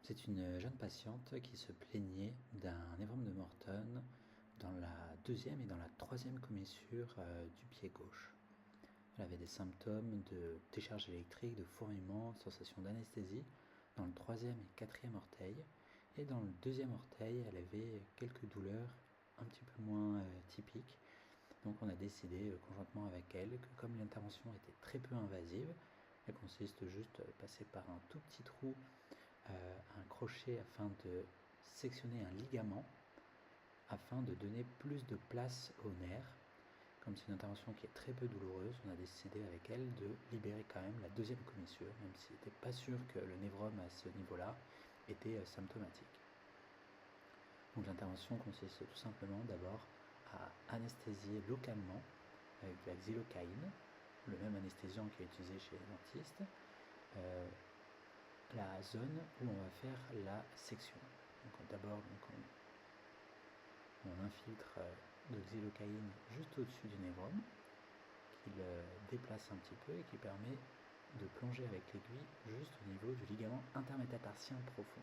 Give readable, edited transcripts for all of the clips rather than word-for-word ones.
C'est une jeune patiente qui se plaignait d'un névrome de Morton dans la deuxième et dans la troisième commissure du pied gauche. Elle avait des symptômes de décharge électrique, de fourmillement, de sensation d'anesthésie dans le troisième et quatrième orteil. Et dans le deuxième orteil, elle avait quelques douleurs un petit peu moins typiques. Donc on a décidé conjointement avec elle que comme l'intervention était très peu invasive, elle consiste juste à passer par un tout petit trou, un crochet afin de sectionner un ligament, afin de donner plus de place au nerf. Comme c'est une intervention qui est très peu douloureuse, on a décidé avec elle de libérer quand même la deuxième commissure, même s'il n'était pas sûr que le névrome à ce niveau-là était symptomatique. Donc l'intervention consiste tout simplement d'abord à anesthésier localement avec de la xylocaïne, le même anesthésiant qui est utilisé chez les dentistes, la zone où on va faire la section. Donc d'abord on infiltre de xylocaïne juste au-dessus du névrome, qui le déplace un petit peu et qui permet de plonger avec l'aiguille juste au niveau du ligament intermétatartien profond.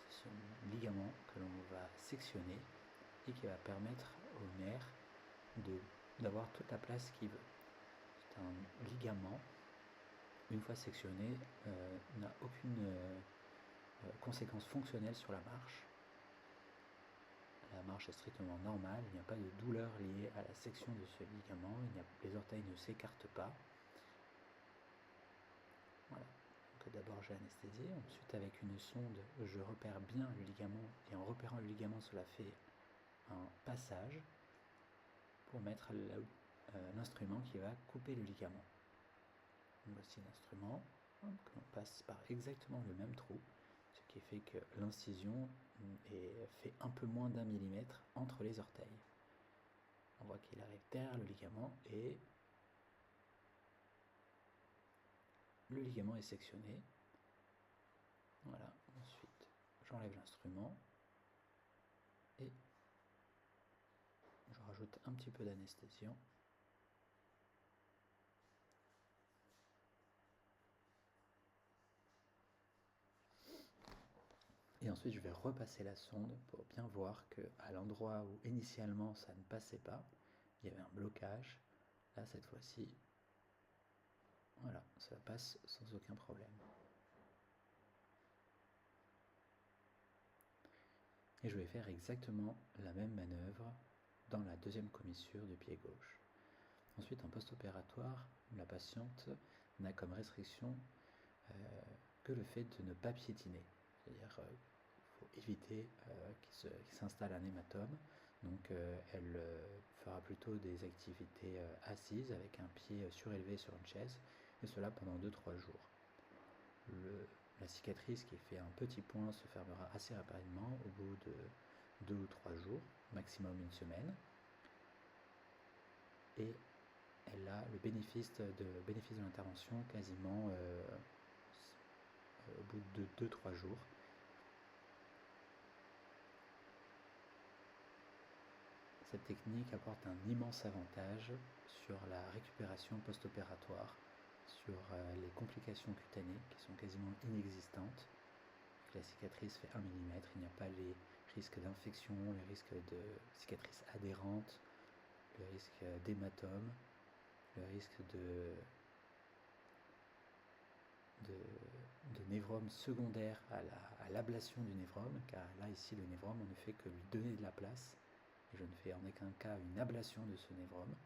C'est ce ligament que l'on va sectionner et qui va permettre au nerf d'avoir toute la place qu'il veut. C'est un ligament, une fois sectionné, n'a aucune conséquence fonctionnelle sur la marche. La marche est strictement normale, il n'y a pas de douleur liée à la section de ce ligament, les orteils ne s'écartent pas. Voilà. Donc d'abord j'ai anesthésié, ensuite avec une sonde je repère bien le ligament et en repérant le ligament cela fait un passage pour mettre l'instrument qui va couper le ligament. Donc voici l'instrument, que l'on passe par exactement le même trou, ce qui fait que l'incision fait un peu moins d'1 millimètre entre les orteils. On voit qu'il arrive derrière le ligament et le ligament est sectionné. Voilà, ensuite j'enlève l'instrument et je rajoute un petit peu d'anesthésiant. Et ensuite je vais repasser la sonde pour bien voir qu'à l'endroit où initialement ça ne passait pas, il y avait un blocage. Là cette fois-ci, voilà, ça passe sans aucun problème. Et je vais faire exactement la même manœuvre dans la deuxième commissure du pied gauche. Ensuite en post-opératoire, la patiente n'a comme restriction que le fait de ne pas piétiner. C'est-à-dire il faut éviter qu'il s'installe un hématome. Donc elle fera plutôt des activités assises avec un pied surélevé sur une chaise, et cela pendant 2-3 jours. La cicatrice qui fait un petit point se fermera assez rapidement au bout de 2 ou 3 jours, maximum une semaine. Et elle a le bénéfice de l'intervention quasiment au bout de 2-3 jours. Cette technique apporte un immense avantage sur la récupération post-opératoire, sur les complications cutanées qui sont quasiment inexistantes. La cicatrice fait 1 millimètre, il n'y a pas les risques d'infection, les risques de cicatrices adhérentes, le risque d'hématome, le risque de névrome secondaire à l'ablation du névrome, car là ici le névrome on ne fait que lui donner de la place, et je ne fais en aucun cas une ablation de ce névrome. Donc,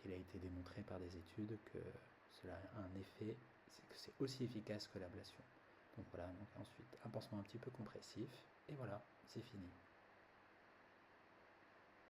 il a été démontré par des études que cela a un effet, c'est que c'est aussi efficace que l'ablation. Donc voilà, donc ensuite un pansement un petit peu compressif, et voilà, c'est fini.